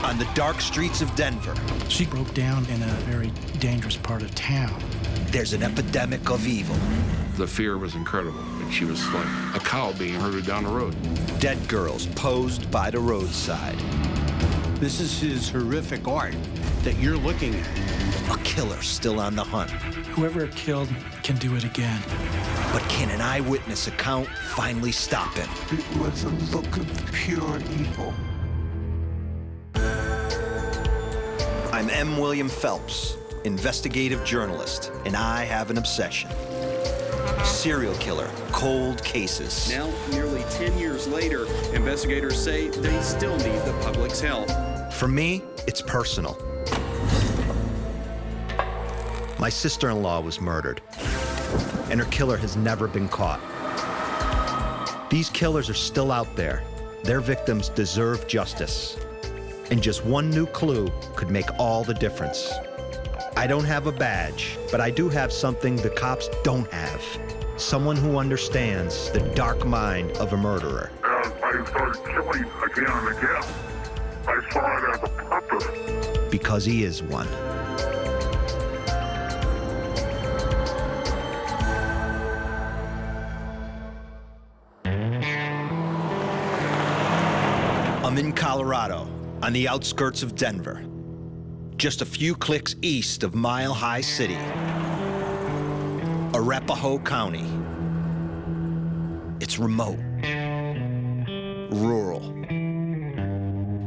on the dark streets of Denver. She broke down in a very dangerous part of town. There's an epidemic of evil. The fear was incredible. She was like a cow being herded down the road. Dead girls posed by the roadside. This is his horrific art that you're looking at. A killer still on the hunt. Whoever it killed can do it again. But can an eyewitness account finally stop him? It was a look of pure evil. I'm M. William Phelps, investigative journalist, and I have an obsession. Serial killer, cold cases. Now, nearly 10 years later, investigators say they still need the public's help. For me, it's personal. My sister-in-law was murdered, and her killer has never been caught. These killers are still out there. Their victims deserve justice. And just one new clue could make all the difference. I don't have a badge, but I do have something the cops don't have. Someone who understands the dark mind of a murderer. As I started killing again and again, I saw it as a purpose. Because he is one. I'm in Colorado, on the outskirts of Denver, just a few clicks east of Mile High City, Arapahoe County. It's remote, rural,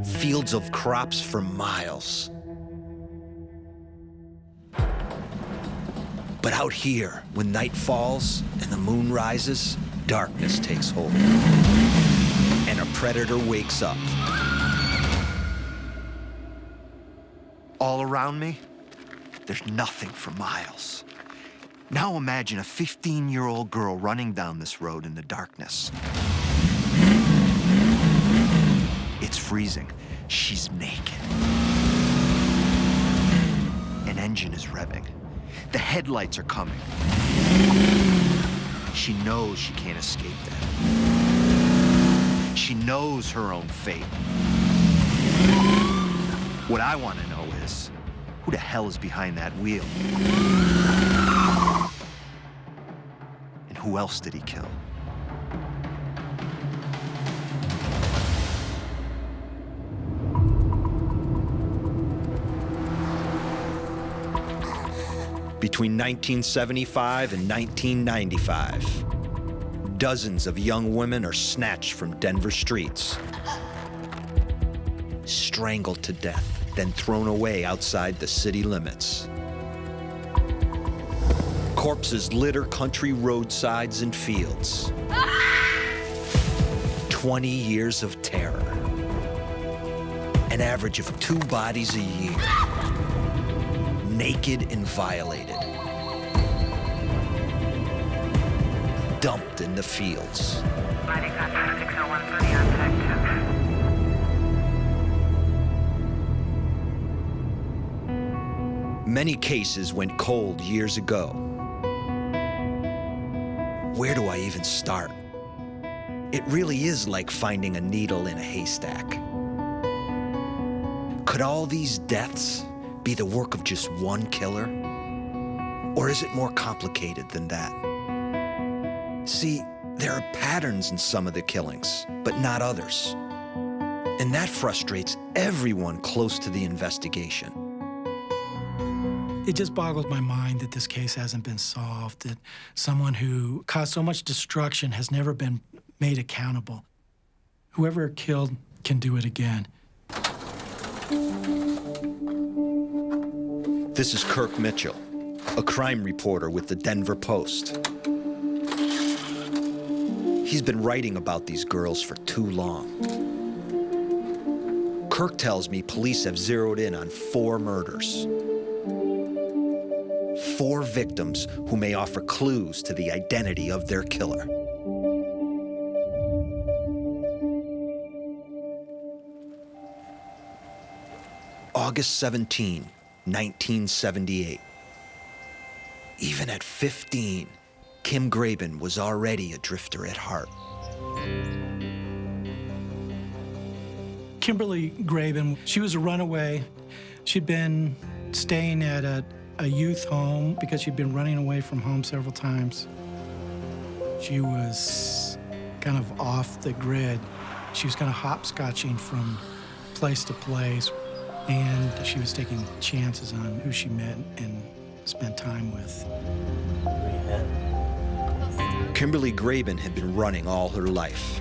fields of crops for miles. But out here, when night falls and the moon rises, darkness takes hold, and a predator wakes up. All around me, there's nothing for miles. Now imagine a 15-year-old girl running down this road in the darkness. It's freezing. She's naked. An engine is revving. The headlights are coming. She knows she can't escape that. She knows her own fate. What I want to know is, who the hell is behind that wheel? And who else did he kill? Between 1975 and 1995, dozens of young women are snatched from Denver streets, strangled to death, then thrown away outside the city limits. Corpses litter country roadsides and fields. 20 years of terror. An average of 2 bodies a year. Naked and violated. Dumped in the fields. Many cases went cold years ago. Where do I even start? It really is like finding a needle in a haystack. Could all these deaths be the work of just one killer? Or is it more complicated than that? See, there are patterns in some of the killings, but not others. And that frustrates everyone close to the investigation. It just boggles my mind that this case hasn't been solved, that someone who caused so much destruction has never been made accountable. Whoever it killed can do it again. This is Kirk Mitchell, a crime reporter with the Denver Post. He's been writing about these girls for too long. Kirk tells me police have zeroed in on 4 murders. 4 victims who may offer clues to the identity of their killer. August 17, 1978. Even at 15, Kim Graben was already a drifter at heart. Kimberly Graben, she was a runaway. She'd been staying at a youth home because she'd been running away from home several times. She was kind of off the grid. She was kind of hopscotching from place to place, and she was taking chances on who she met and spent time with. Kimberly Graben had been running all her life.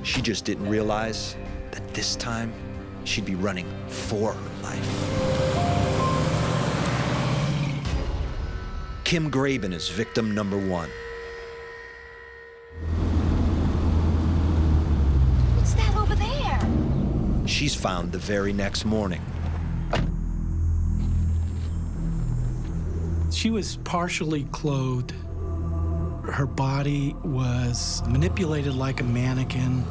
She just didn't realize that this time she'd be running for her life. Kim Graben is victim number 1. What's that over there? She's found the very next morning. She was partially clothed. Her body was manipulated like a mannequin.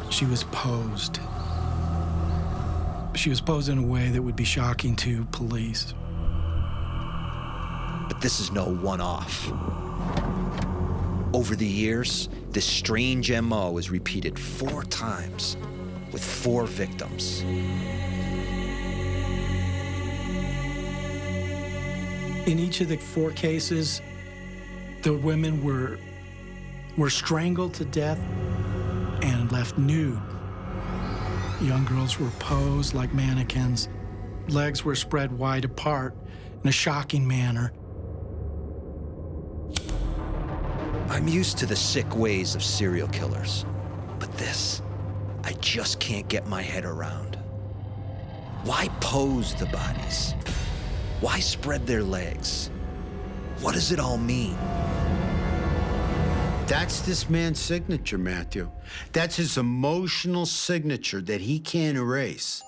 She was posed. She was posed in a way that would be shocking to police. But this is no one-off. Over the years, this strange MO is repeated 4 times with 4 victims. In each of the 4 cases, the women were strangled to death and left nude. Young girls were posed like mannequins. Legs were spread wide apart in a shocking manner. I'm used to the sick ways of serial killers, but this, I just can't get my head around. Why pose the bodies? Why spread their legs? What does it all mean? That's this man's signature, Matthew. That's his emotional signature that he can't erase.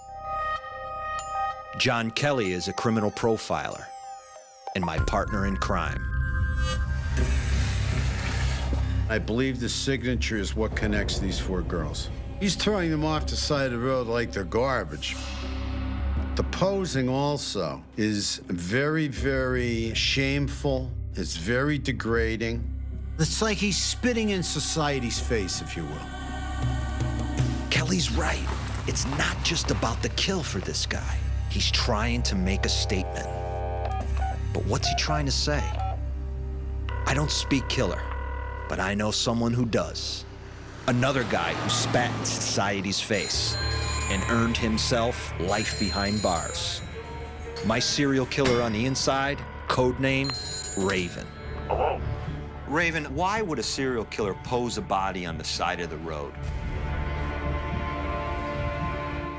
John Kelly is a criminal profiler and my partner in crime. I believe the signature is what connects these 4 girls. He's throwing them off the side of the road like they're garbage. The posing also is very, very shameful. It's very degrading. It's like he's spitting in society's face, if you will. Kelly's right. It's not just about the kill for this guy. He's trying to make a statement. But what's he trying to say? I don't speak killer, but I know someone who does. Another guy who spat in society's face and earned himself life behind bars. My serial killer on the inside, codename Raven. Hello? Raven, why would a serial killer pose a body on the side of the road?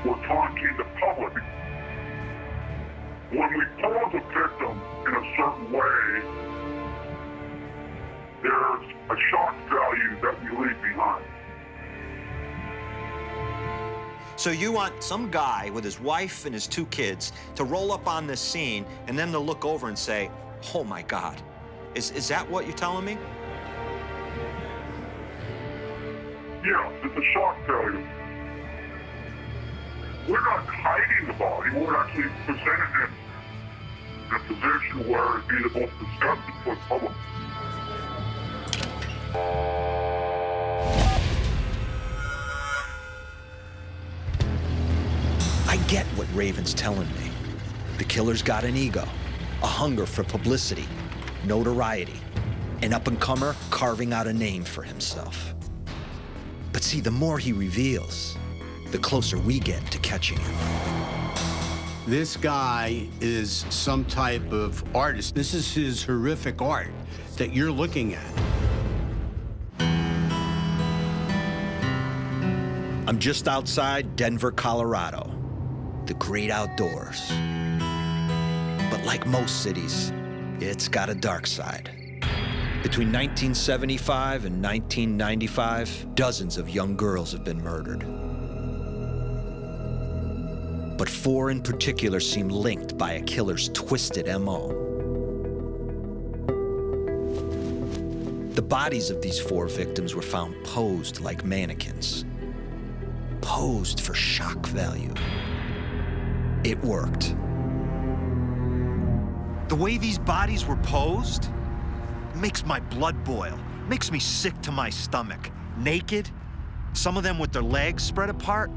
We're talking to public. When we pose a victim in a certain way, there's a shock value that we leave behind. So you want some guy with his wife and his 2 kids to roll up on this scene and then to look over and say, oh my God. Is that what you're telling me? Yeah, it's a shock value. We're not hiding the body, we're actually presenting it in a position where it'd be the most disgusting for the public. I get what Raven's telling me. The killer's got an ego, a hunger for publicity, notoriety, an up-and-comer carving out a name for himself. But see, the more he reveals, the closer we get to catching him. This guy is some type of artist. This is his horrific art that you're looking at. I'm just outside Denver, Colorado, the great outdoors. But like most cities, it's got a dark side. Between 1975 and 1995, dozens of young girls have been murdered. But 4 in particular seem linked by a killer's twisted MO. The bodies of these 4 victims were found posed like mannequins. Posed for shock value. It worked. The way these bodies were posed makes my blood boil, makes me sick to my stomach. Naked, Some of them with their legs spread apart,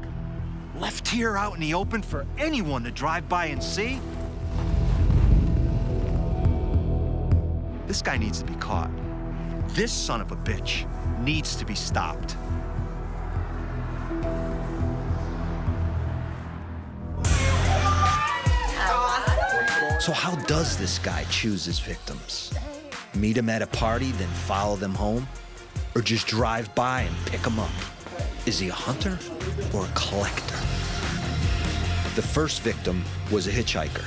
left here out in the open for anyone to drive by and see. This guy needs to be caught. This son of a bitch needs to be stopped. So how does this guy choose his victims? Meet them at a party, then follow them home? Or just drive by and pick them up? Is he a hunter or a collector? The first victim was a hitchhiker,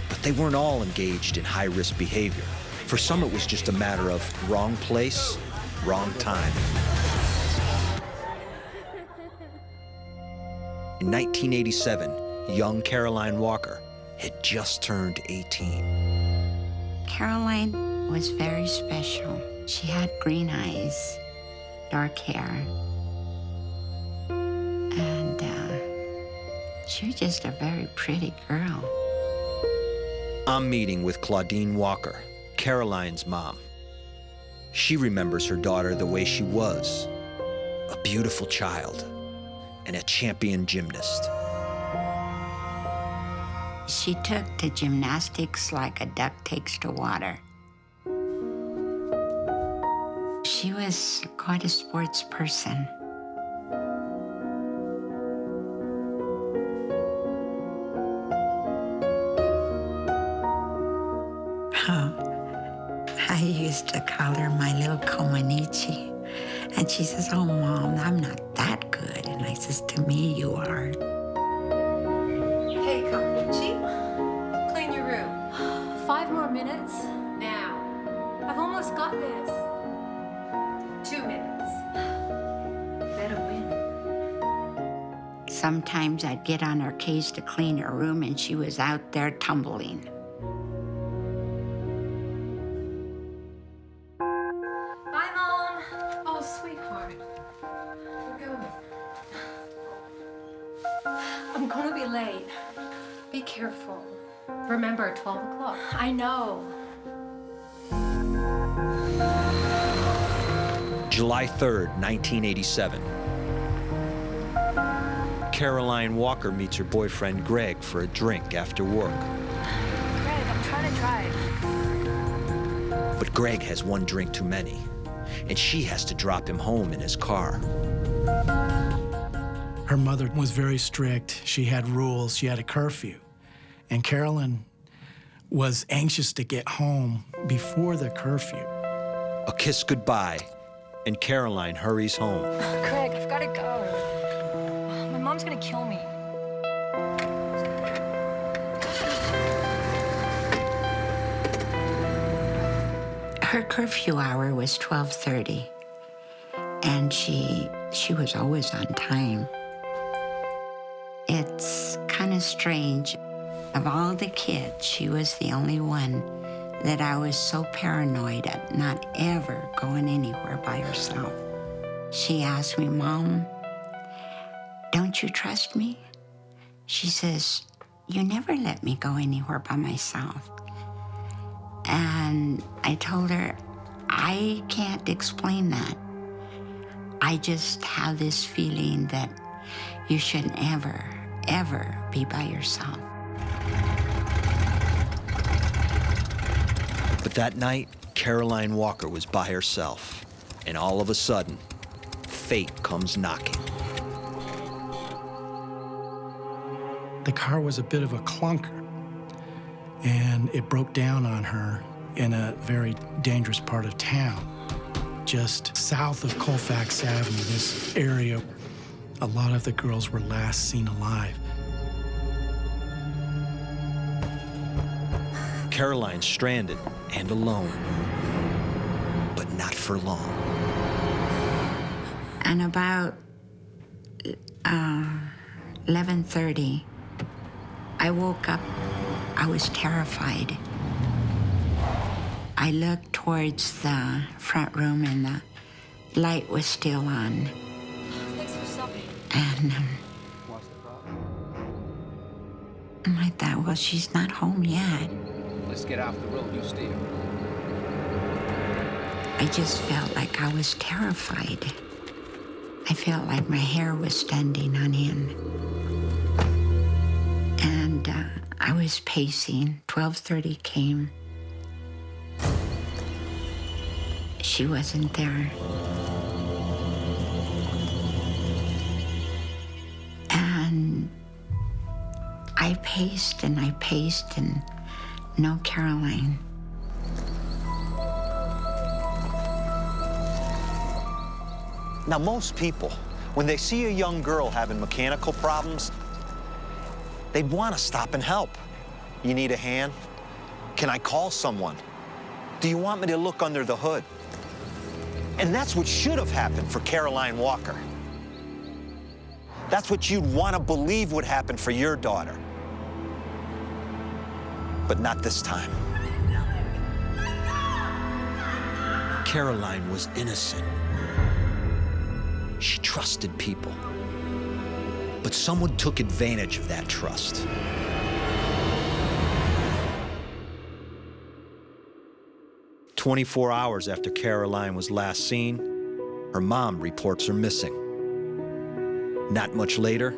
but they weren't all engaged in high-risk behavior. For some, it was just a matter of wrong place, wrong time. In 1987, young Caroline Walker had just turned 18. Caroline was very special. She had green eyes, dark hair, and she was just a very pretty girl. I'm meeting with Claudine Walker, Caroline's mom. She remembers her daughter the way she was, a beautiful child and a champion gymnast. She took to gymnastics like a duck takes to water. She was quite a sports person. I used to call her my little Komanichi. And she says, "Oh, Mom, I'm not that good." And I says, "To me, you are." Hey, Komanichi, clean your room. 5 more minutes? Now. I've almost got this. 2 minutes. Better win. Sometimes I'd get on her case to clean her room, and she was out there tumbling. Bye, Mom. Oh, sweetheart. We're going. I'm gonna be late. Be careful. Remember, 12 o'clock. I know. July 3rd, 1987. Caroline Walker meets her boyfriend Greg for a drink after work. Greg, I'm trying to drive. But Greg has one drink too many, and she has to drop him home in his car. Her mother was very strict. She had rules. She had a curfew. And Carolyn was anxious to get home before the curfew. A kiss goodbye, and Caroline hurries home. Greg, I've got to go. My mom's gonna kill me. Her curfew hour was 12:30, and she was always on time. It's kind of strange. Of all the kids, she was the only one that I was so paranoid at not ever going anywhere by herself. She asked me, "Mom, don't you trust me?" She says, "You never let me go anywhere by myself." And I told her, "I can't explain that. I just have this feeling that you shouldn't ever, ever be by yourself." But that night, Caroline Walker was by herself, and all of a sudden, fate comes knocking. The car was a bit of a clunker, and it broke down on her in a very dangerous part of town. Just south of Colfax Avenue, this area, a lot of the girls were last seen alive. Caroline's stranded and alone, but not for long. And about 11:30, I woke up. I was terrified. I looked towards the front room, and the light was still on. Thanks for stopping. And I thought, well, she's not home yet. Let's get off the road, you steer. I just felt like I was terrified. I felt like my hair was standing on end. And I was pacing. 12:30 came. She wasn't there. And I paced and no Caroline. Now, most people, when they see a young girl having mechanical problems, they want to stop and help. You need a hand? Can I call someone? Do you want me to look under the hood? And that's what should have happened for Caroline Walker. That's what you'd want to believe would happen for your daughter. But not this time. Caroline was innocent. She trusted people. But someone took advantage of that trust. "24 hours after Caroline was last seen, her mom reports her missing. Not much later,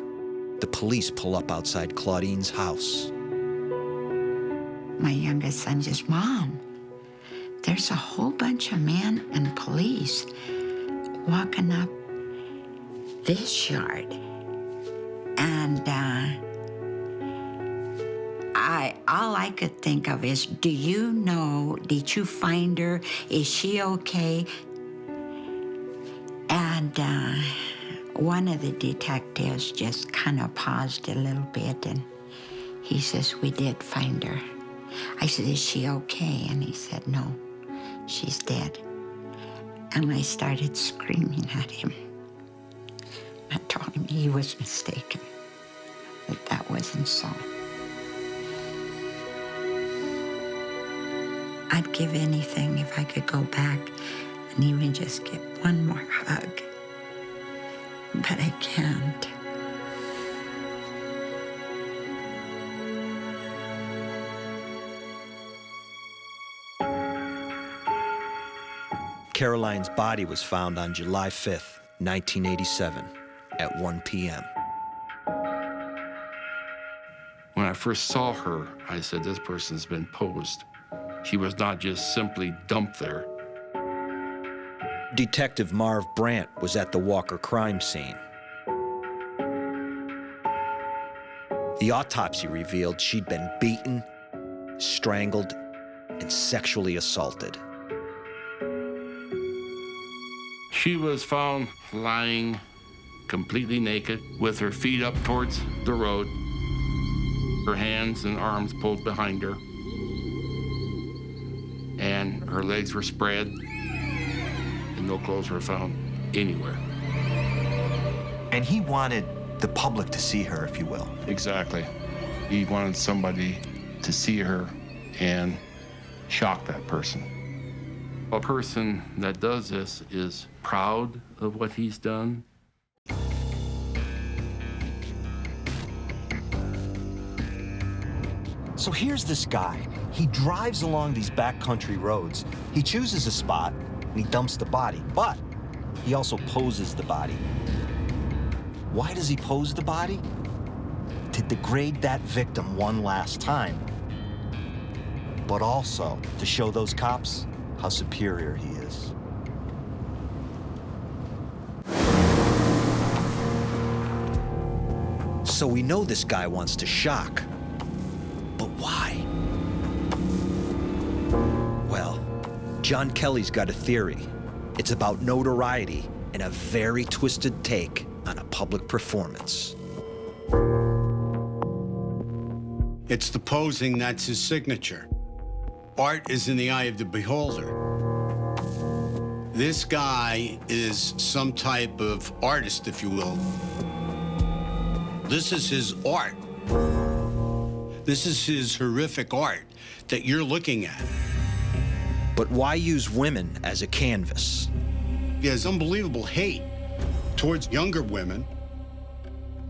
the police pull up outside Claudine's house. My youngest son says, "Mom, there's a whole bunch of men and police walking up this yard." And all I could think of is, do you know, did you find her? Is she okay? And one of the detectives just kind of paused a little bit, and he says, "We did find her." I said, "Is she okay?" And he said, "No, she's dead." And I started screaming at him. I told him he was mistaken, that wasn't so. I'd give anything if I could go back and even just get one more hug. But I can't. Caroline's body was found on July 5th, 1987, at 1 p.m. When I first saw her, I said, this person's been posed. She was not just simply dumped there. Detective Marv Brandt was at the Walker crime scene. The autopsy revealed she'd been beaten, strangled, and sexually assaulted. She was found lying completely naked with her feet up towards the road, her hands and arms pulled behind her, and her legs were spread, and no clothes were found anywhere. And he wanted the public to see her, if you will. Exactly. He wanted somebody to see her and shock that person. A person that does this is proud of what he's done. So here's this guy. He drives along these backcountry roads. He chooses a spot and he dumps the body, but he also poses the body. Why does he pose the body? To degrade that victim one last time, but also to show those cops how superior he is. So we know this guy wants to shock, but why? Well, John Kelly's got a theory. It's about notoriety and a very twisted take on a public performance. It's the posing that's his signature. Art is in the eye of the beholder. This guy is some type of artist, if you will. This is his art. This is his horrific art that you're looking at. But why use women as a canvas? He has unbelievable hate towards younger women.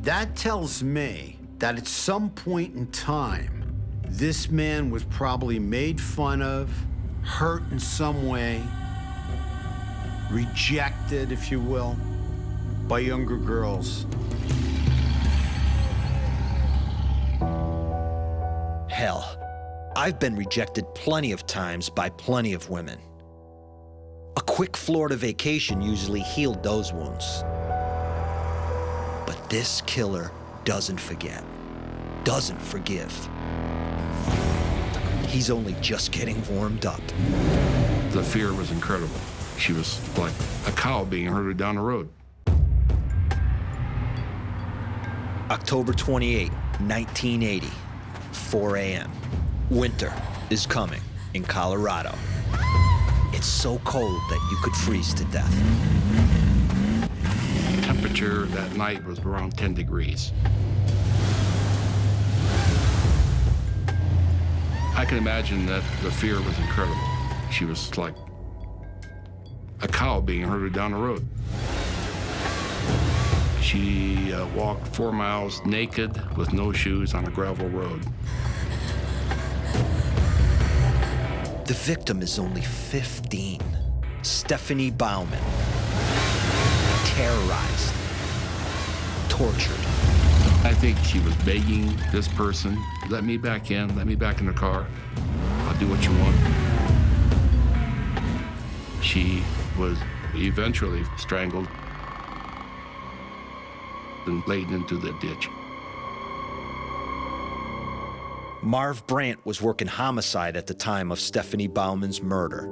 That tells me that at some point in time, this man was probably made fun of, hurt in some way, rejected, if you will. by younger girls. Hell, I've been rejected plenty of times by plenty of women. A quick Florida vacation usually healed those wounds. But this killer doesn't forget, doesn't forgive. He's only just getting warmed up. The fear was incredible. She was like a cow being herded down the road. October 28, 1980, 4 a.m. Winter is coming in Colorado. It's so cold that you could freeze to death. Temperature that night was around 10 degrees. I can imagine that the fear was incredible. She was like a cow being herded down the road. She walked 4 miles naked with no shoes on a gravel road. The victim is only 15, Stephanie Bowman. Terrorized, tortured. I think she was begging this person, let me back in the car. I'll do what you want. She was eventually strangled and laid into the ditch. Marv Brandt was working homicide at the time of Stephanie Bowman's murder.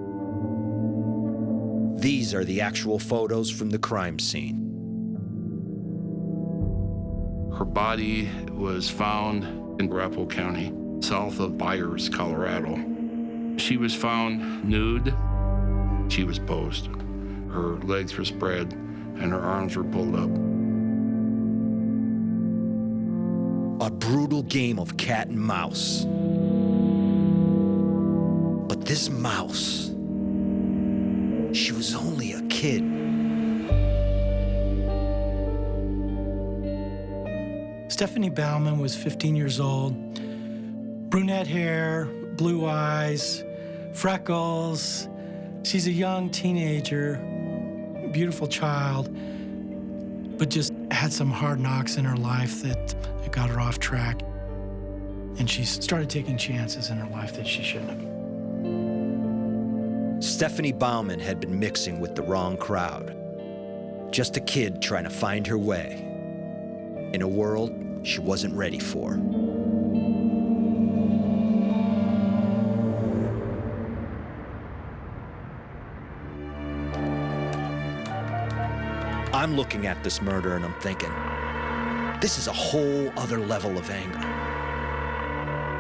These are the actual photos from the crime scene. Her body was found in Arapahoe County, south of Byers, Colorado. She was found nude. She was posed. Her legs were spread and her arms were pulled up. A brutal game of cat and mouse. But this mouse, she was only a kid. Stephanie Bowman was 15 years old. Brunette hair, blue eyes, freckles. She's a young teenager, beautiful child, but just had some hard knocks in her life that got her off track. And she started taking chances in her life that she shouldn't have. Stephanie Bowman had been mixing with the wrong crowd. Just a kid trying to find her way in a world she wasn't ready for. I'm looking at this murder and I'm thinking, this is a whole other level of anger.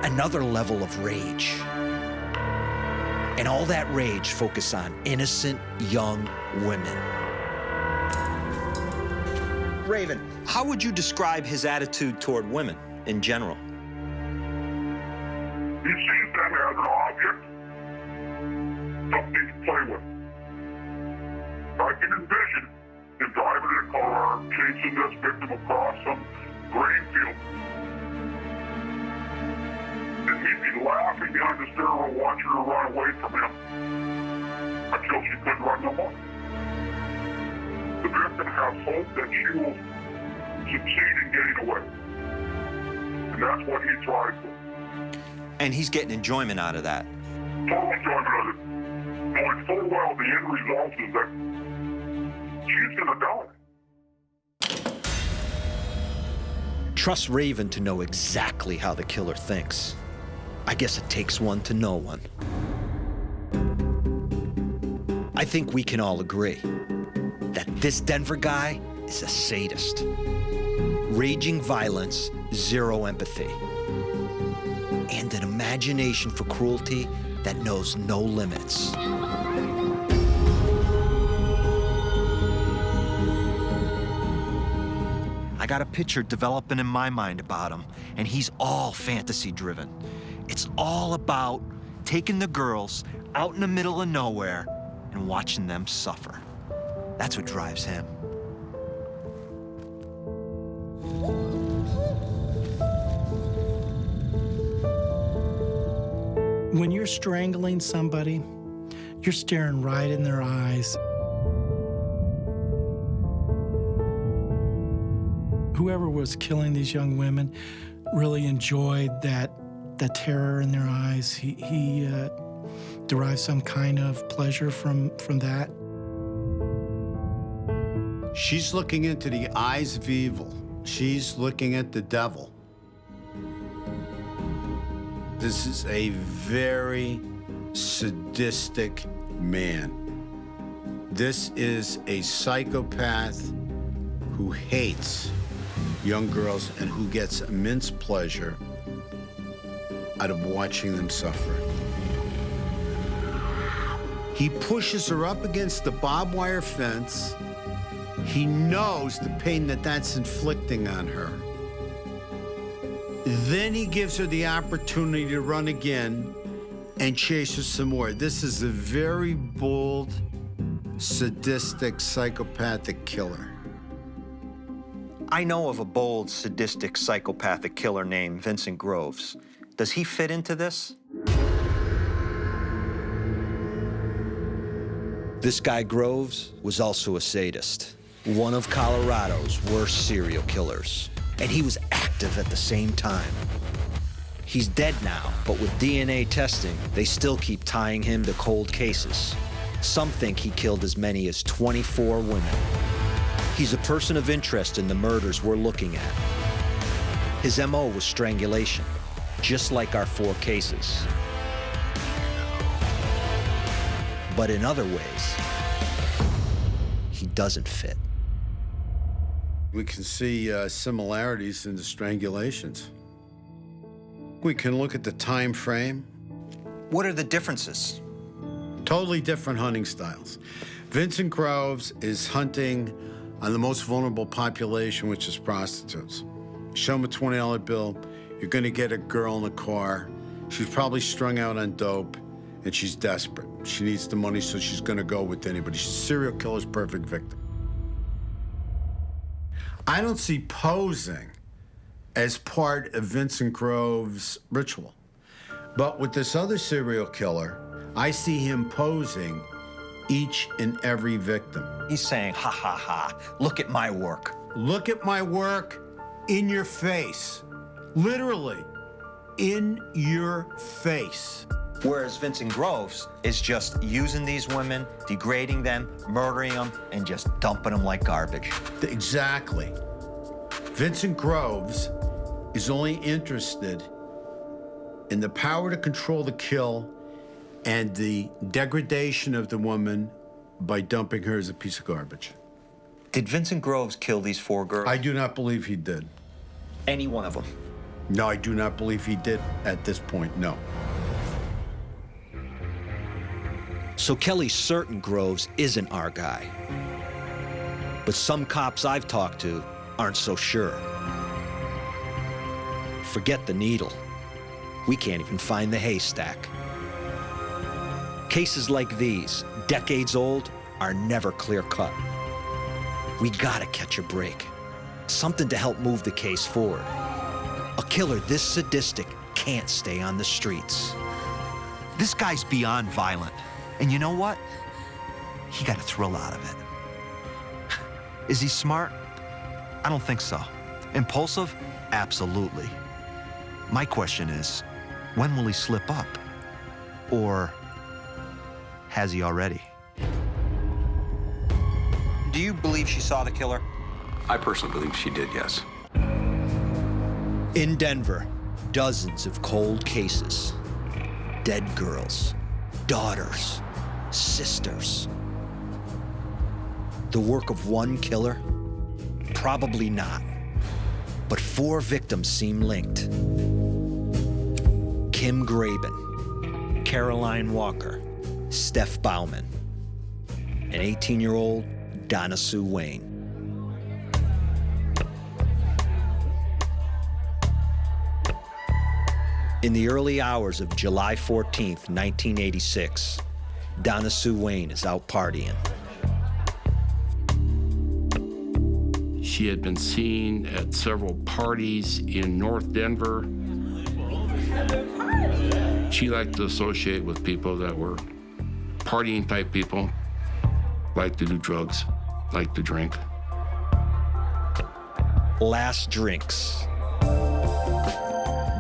Another level of rage. And all that rage focused on innocent young women. Raven, how would you describe his attitude toward women in general? He sees them as an object, something to play with. I can envision him driving in a car, chasing this victim across some grain field. And he'd be laughing behind the stairwell, watching her run away from him until she couldn't run no more. The victim has hope that she will succeed in getting away. And that's what he thrives with. And he's getting enjoyment out of that. Total enjoyment of it. Knowing full well the end result is that she's gonna die. Trust Raven to know exactly how the killer thinks. I guess it takes one to know one. I think we can all agree that this Denver guy is a sadist. Raging violence, zero empathy. And an imagination for cruelty that knows no limits. I got a picture developing in my mind about him, and he's all fantasy-driven. It's all about taking the girls out in the middle of nowhere and watching them suffer. That's what drives him. When you're strangling somebody, you're staring right in their eyes. whoever was killing these young women really enjoyed that terror in their eyes. He derived some kind of pleasure from that. She's looking into the eyes of evil. She's looking at the devil. This is a very sadistic man. This is a psychopath who hates young girls and who gets immense pleasure out of watching them suffer. He pushes her up against the barbed wire fence. He knows the pain that that's inflicting on her. Then he gives her the opportunity to run again and chase her some more. This is a very bold, sadistic, psychopathic killer. I know of a bold, sadistic, psychopathic killer named Vincent Groves. Does he fit into this? This guy Groves was also a sadist, one of Colorado's worst serial killers, and he was active at the same time. He's dead now, but with DNA testing, they still keep tying him to cold cases. Some think he killed as many as 24 women. He's a person of interest in the murders we're looking at. His MO was strangulation, just like our 4 cases. But in other ways, he doesn't fit. We can see similarities in the strangulations. We can look at the time frame. What are the differences? Totally different hunting styles. Vincent Groves is hunting on the most vulnerable population, which is prostitutes. Show him a $20 bill, you're gonna get a girl in a car. She's probably strung out on dope, and she's desperate. She needs the money, so she's gonna go with anybody. She's a serial killer's perfect victim. I don't see posing as part of Vincent Groves' ritual. But with this other serial killer, I see him posing each and every victim. He's saying, ha, ha, ha, look at my work. Look at my work in your face. Literally, in your face. Whereas Vincent Groves is just using these women, degrading them, murdering them, and just dumping them like garbage. Exactly. Vincent Groves is only interested in the power to control the kill and the degradation of the woman by dumping her as a piece of garbage. Did Vincent Groves kill these 4 girls? I do not believe he did. Any one of them? No, I do not believe he did at this point, no. So Kelly's certain Groves isn't our guy. But some cops I've talked to aren't so sure. Forget the needle. We can't even find the haystack. Cases like these, decades old, are never clear-cut. We gotta catch a break. Something to help move the case forward. A killer this sadistic can't stay on the streets. This guy's beyond violent. And you know what? He got a thrill out of it. Is he smart? I don't think so. Impulsive? Absolutely. My question is, when will he slip up? Or has he already? Do you believe she saw the killer? I personally believe she did, yes. In Denver, dozens of cold cases. Dead girls, daughters, sisters. The work of one killer? Probably not. But 4 victims seem linked. Kim Graben, Caroline Walker, Steph Bowman, and 18-year-old Donna Sue Wayne. In the early hours of July 14th, 1986, Donna Sue Wayne is out partying. She had been seen at several parties in North Denver. She liked to associate with people that were partying type people, liked to do drugs, liked to drink. last drinks.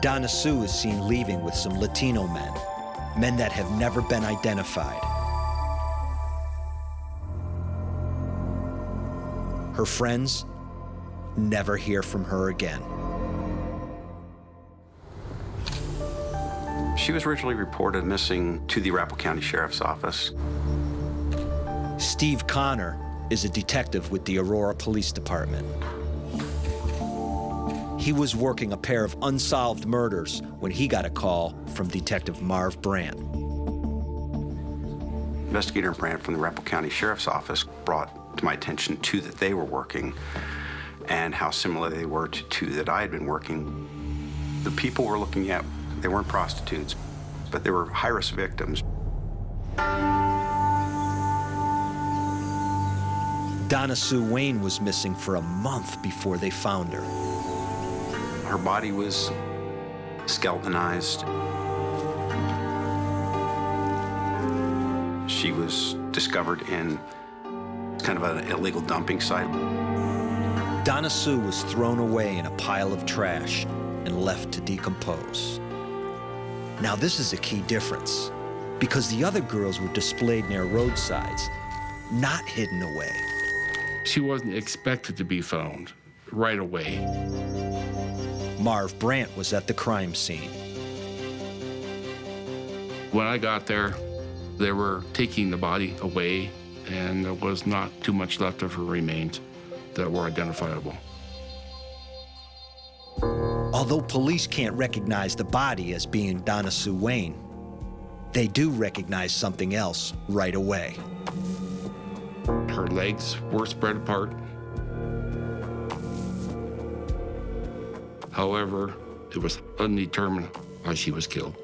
Donna Sue is seen leaving with some Latino men that have never been identified. Her friends never hear from her again. She was originally reported missing to the Arapahoe County Sheriff's Office. Steve Connor is a detective with the Aurora Police Department. He was working a pair of unsolved murders when he got a call from Detective Marv Brandt. Investigator Brandt from the Arapahoe County Sheriff's Office brought to my attention two that they were working and how similar they were to two that I had been working. The people we're looking at, they weren't prostitutes, but they were high-risk victims. Donna Sue Wayne was missing for a month before they found her. Her body was skeletonized. She was discovered in kind of an illegal dumping site. Donna Sue was thrown away in a pile of trash and left to decompose. Now this is a key difference, because the other girls were displayed near roadsides, not hidden away. She wasn't expected to be found right away. Marv Brandt was at the crime scene. When I got there, they were taking the body away, and there was not too much left of her remains that were identifiable. Although police can't recognize the body as being Donna Sue Wayne, they do recognize something else right away. Her legs were spread apart. However, it was undetermined how she was killed.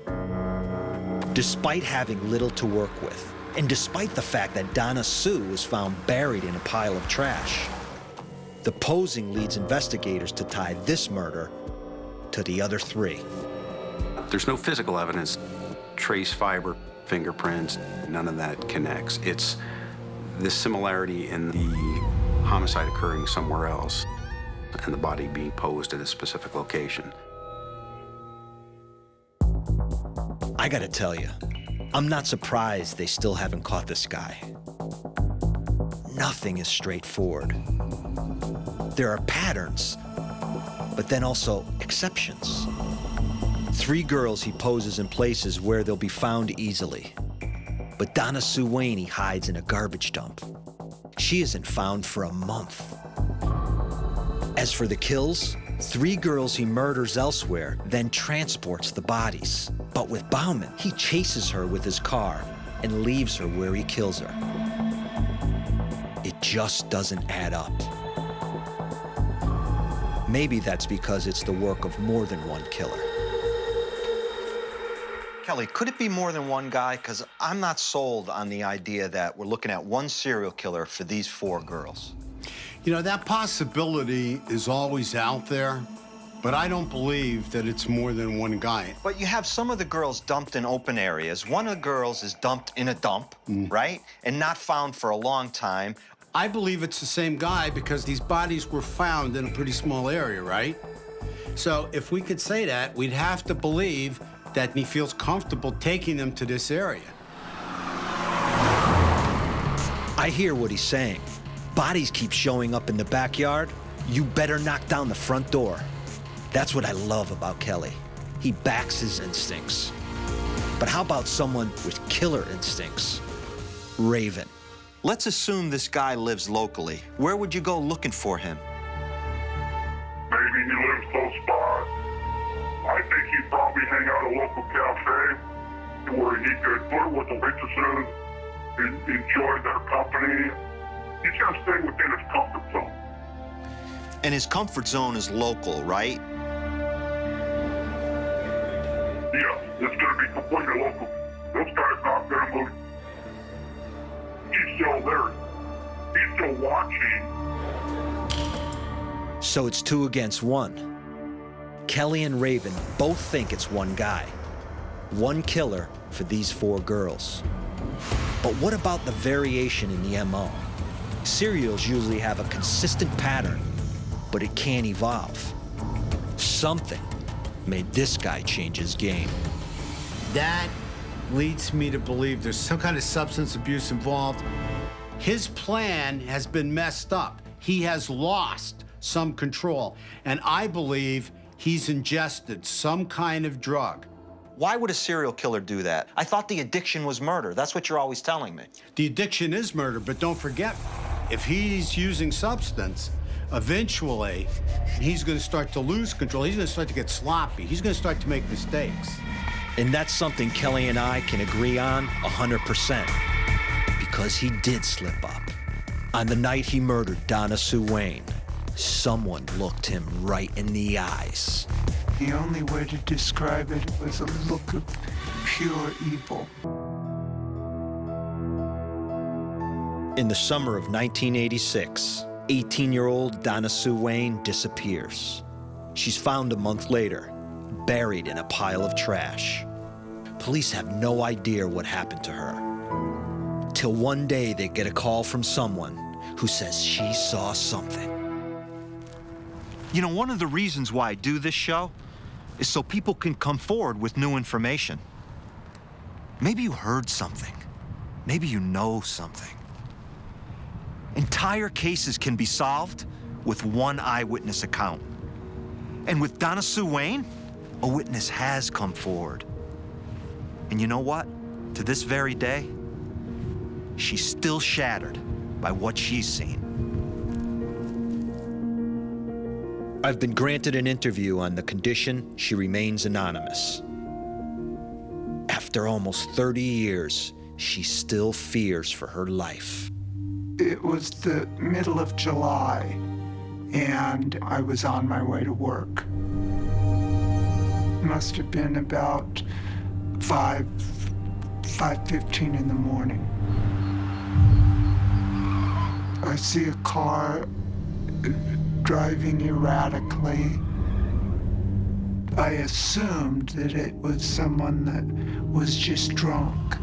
Despite having little to work with, and despite the fact that Donna Sue was found buried in a pile of trash, the posing leads investigators to tie this murder to the other three. There's no physical evidence, trace fiber, fingerprints, none of that connects. It's this similarity in the homicide occurring somewhere else and the body being posed at a specific location. I gotta tell you, I'm not surprised they still haven't caught this guy. Nothing is straightforward. There are patterns, but then also exceptions. 3 girls he poses in places where they'll be found easily. But Donna Sue Wayne he hides in a garbage dump. She isn't found for a month. As for the kills, 3 girls he murders elsewhere, then transports the bodies. But with Bowman, he chases her with his car and leaves her where he kills her. It just doesn't add up. Maybe that's because it's the work of more than one killer. Kelly, could it be more than one guy? Because I'm not sold on the idea that we're looking at one serial killer for these 4 girls. You know, that possibility is always out there, but I don't believe that it's more than one guy. But you have some of the girls dumped in open areas. One of the girls is dumped in a dump, right? And not found for a long time. I believe it's the same guy because these bodies were found in a pretty small area, right? So if we could say that, we'd have to believe that he feels comfortable taking them to this area. I hear what he's saying. Bodies keep showing up in the backyard. You better knock down the front door. That's what I love about Kelly. He backs his instincts. But how about someone with killer instincts? Raven. Let's assume this guy lives locally. Where would you go looking for him? Maybe he lives close by. I think he'd probably hang out at a local cafe where he could flirt with the waitresses and enjoy their company. He's gonna stay within his comfort zone. And his comfort zone is local, right? Yeah, it's gonna be completely local. This guy's not gonna move. He's still there. He's still watching. So it's 2 against 1. Kelly and Raven both think it's one guy. One killer for these 4 girls. But what about the variation in the MO? Serials usually have a consistent pattern, but it can't evolve. Something made this guy change his game. That leads me to believe there's some kind of substance abuse involved. His plan has been messed up. He has lost some control, and I believe he's ingested some kind of drug. Why would a serial killer do that? I thought the addiction was murder. That's what you're always telling me. The addiction is murder, but don't forget, if he's using substance, eventually he's going to start to lose control. He's going to start to get sloppy. He's going to start to make mistakes. And that's something Kelly and I can agree on 100%. Because he did slip up. On the night he murdered Donna Sue Wayne, someone looked him right in the eyes. The only way to describe it was a look of pure evil. In the summer of 1986, 18-year-old Donna Sue Wayne disappears. She's found a month later, buried in a pile of trash. Police have no idea what happened to her. Till one day they get a call from someone who says she saw something. You know, one of the reasons why I do this show is so people can come forward with new information. Maybe you heard something. Maybe you know something. Entire cases can be solved with one eyewitness account. And with Donna Sue Wayne, a witness has come forward. And you know what? To this very day, she's still shattered by what she's seen. I've been granted an interview on the condition she remains anonymous. After almost 30 years, she still fears for her life. It was the middle of July, and I was on my way to work. It must have been about 5:15 in the morning. I see a car driving erratically. I assumed that it was someone that was just drunk.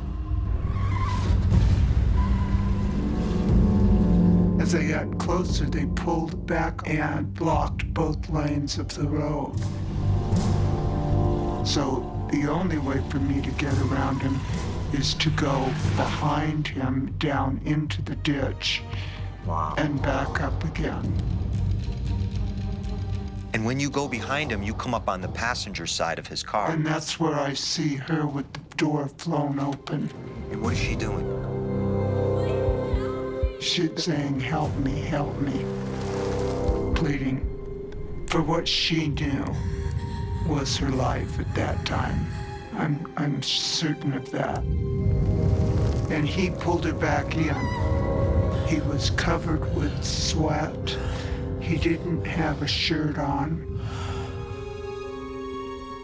As I got closer, they pulled back and blocked both lanes of the road. So the only way for me to get around him is to go behind him down into the ditch. Wow. And back up again. And when you go behind him, you come up on the passenger side of his car. And that's where I see her with the door flown open. And what is she doing? She's saying, "Help me, help me," pleading for what she knew was her life at that time. I'm certain of that. And he pulled her back in. He was covered with sweat. He didn't have a shirt on.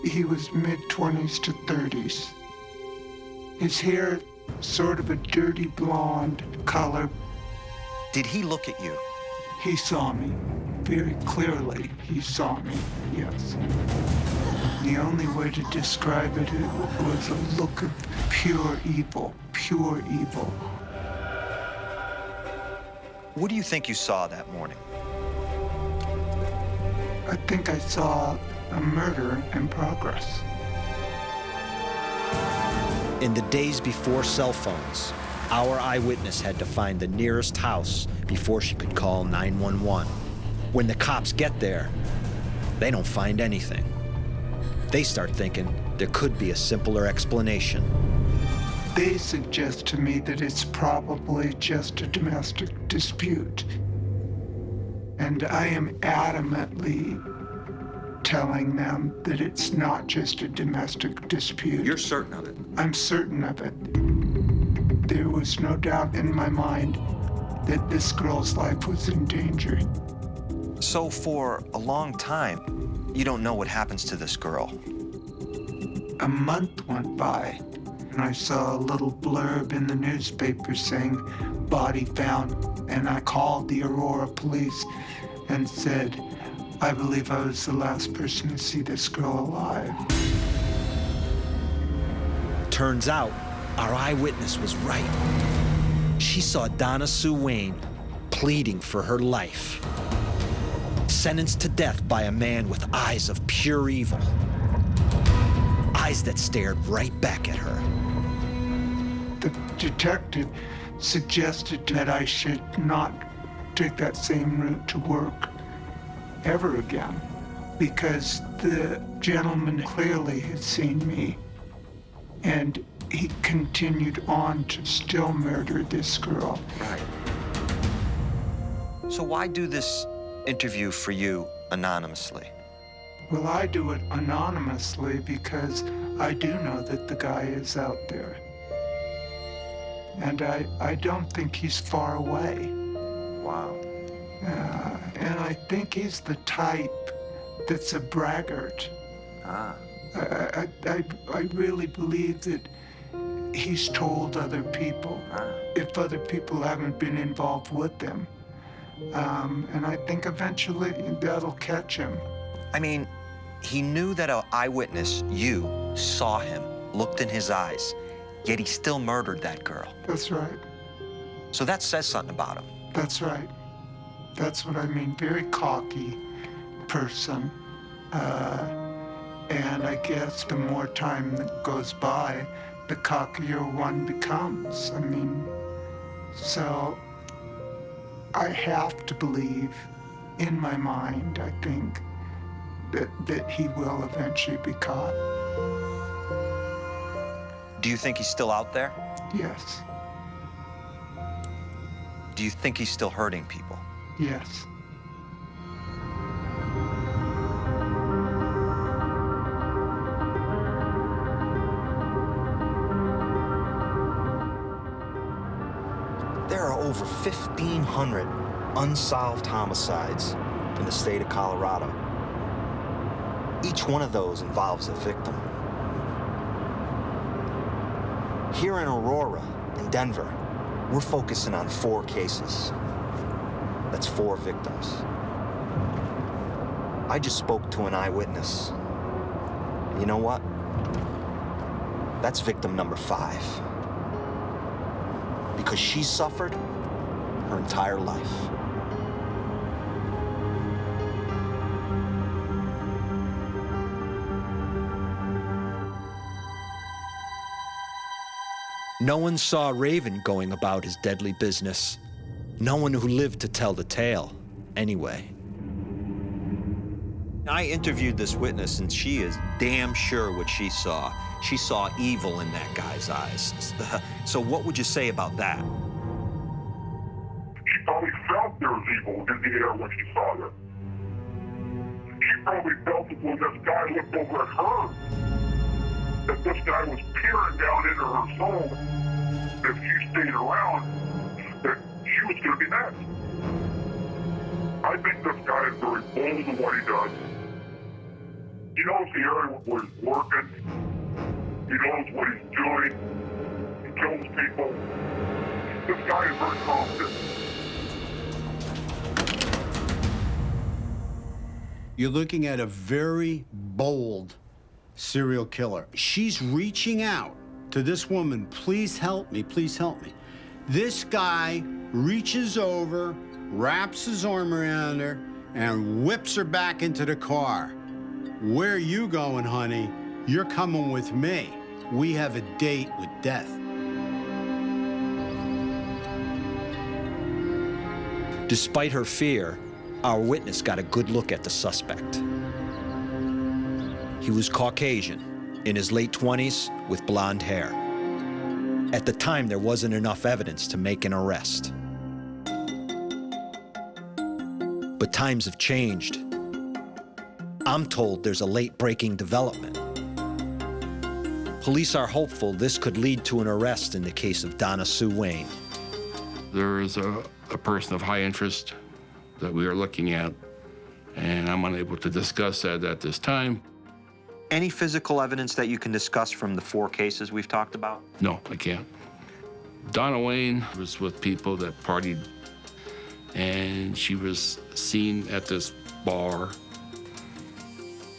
He was mid-20s to 30s. His hair, sort of a dirty blonde color. Did he look at you? He saw me. Very clearly, he saw me, yes. The only way to describe it was a look of pure evil, pure evil. What do you think you saw that morning? I think I saw a murder in progress. In the days before cell phones, our eyewitness had to find the nearest house before she could call 911. When the cops get there, they don't find anything. They start thinking there could be a simpler explanation. They suggest to me that it's probably just a domestic dispute. And I am adamantly telling them that it's not just a domestic dispute. You're certain of it? I'm certain of it. There was no doubt in my mind that this girl's life was in danger. So for a long time, you don't know what happens to this girl? A month went by, and I saw a little blurb in the newspaper saying, "Body found," and I called the Aurora police and said, "I believe I was the last person to see this girl alive." Turns out, our eyewitness was right. She saw Donna Sue Wayne pleading for her life. sentenced to death by a man with eyes of pure evil. Eyes that stared right back at her. The detective suggested that I should not take that same route to work ever again, because the gentleman clearly had seen me, and he continued on to still murder this girl. Right. So why do this interview for you anonymously? Well, I do it anonymously because I do know that the guy is out there. And I don't think he's far away. Wow. And I think he's the type that's a braggart. Ah. I really believe that he's told other people, if other people haven't been involved with them. And I think eventually that'll catch him. I mean, he knew that an eyewitness, you, saw him, looked in his eyes, yet he still murdered that girl. That's right. So that says something about him. That's right. That's what I mean. Very cocky person. And I guess the more time that goes by, the cockier one becomes. I mean, so I have to believe, in my mind, I think, that he will eventually be caught. Do you think he's still out there? Yes. Do you think he's still hurting people? Yes. There are over 1,500 unsolved homicides in the state of Colorado. Each one of those involves a victim. Here in Aurora, in Denver, we're focusing on 4 cases. That's 4 victims. I just spoke to an eyewitness. You know what? That's victim number 5. Because she suffered her entire life. No one saw Raven going about his deadly business. No one who lived to tell the tale, anyway. I interviewed this witness, and she is damn sure what she saw. She saw evil in that guy's eyes. So what would you say about that? She probably felt there was evil in the air when she saw them. She probably felt it when this guy looked over at her, that this guy was peering down into her soul. If she stayed around, that she was going to be next. I think this guy is very bold in what he does. He knows the area where he's working. He knows what he's doing. He kills people. This guy is very confident. You're looking at a very bold serial killer. She's reaching out to this woman, please help me, please help me. This guy reaches over, wraps his arm around her, and whips her back into the car. Where are you going, honey? You're coming with me. We have a date with death. Despite her fear, our witness got a good look at the suspect. He was Caucasian, in his late 20s, with blonde hair. At the time, there wasn't enough evidence to make an arrest. But times have changed. I'm told there's a late-breaking development. Police are hopeful this could lead to an arrest in the case of Donna Sue Wayne. There is a person of high interest that we are looking at, and I'm unable to discuss that at this time. Any physical evidence that you can discuss from the 4 cases we've talked about? No, I can't. Donna Wayne was with people that partied, and she was seen at this bar.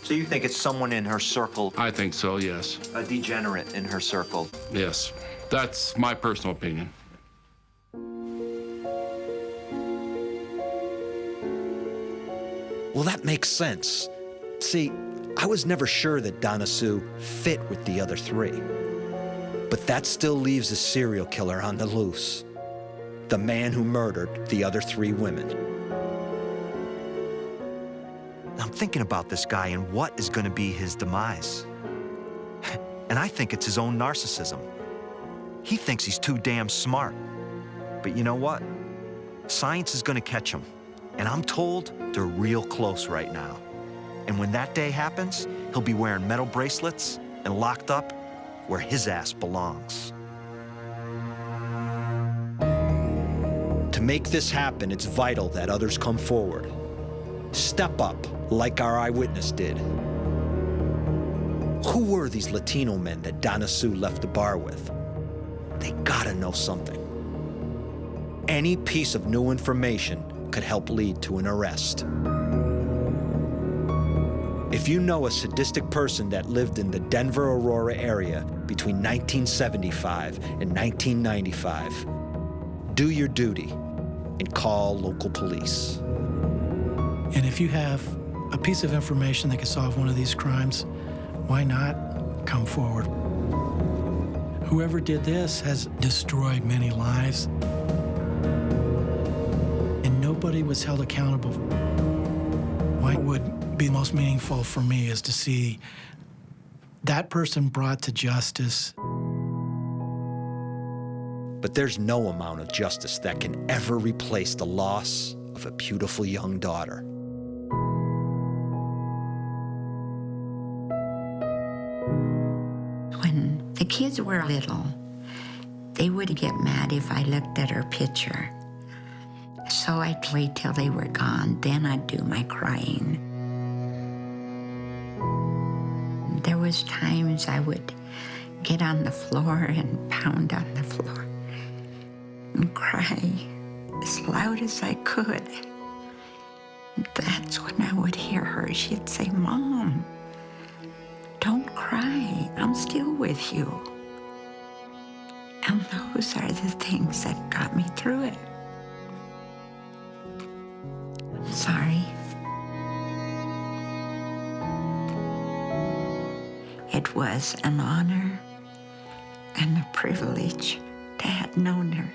So you think it's someone in her circle? I think so, yes. A degenerate in her circle? Yes. That's my personal opinion. Well, that makes sense. See, I was never sure that Donna Sue fit with the other three. But that still leaves a serial killer on the loose. The man who murdered the other three women. I'm thinking about this guy and what is going to be his demise. And I think it's his own narcissism. He thinks he's too damn smart. But you know what? Science is going to catch him. And I'm told they're real close right now. And when that day happens, he'll be wearing metal bracelets and locked up where his ass belongs. To make this happen, it's vital that others come forward. Step up, like our eyewitness did. Who were these Latino men that Donna Sue left the bar with? They gotta know something. Any piece of new information could help lead to an arrest. If you know a sadistic person that lived in the Denver-Aurora area between 1975 and 1995, do your duty and call local police. And if you have a piece of information that can solve one of these crimes, why not come forward? Whoever did this has destroyed many lives, and nobody was held accountable. What would be most meaningful for me is to see that person brought to justice. But there's no amount of justice that can ever replace the loss of a beautiful young daughter. When the kids were little, they would get mad if I looked at her picture. So I'd wait till they were gone, then I'd do my crying. There was times I would get on the floor and pound on the floor and cry as loud as I could. That's when I would hear her. She'd say, "Mom, don't cry. I'm still with you." And those are the things that got me through it. I'm sorry. It was an honor and a privilege to have known her.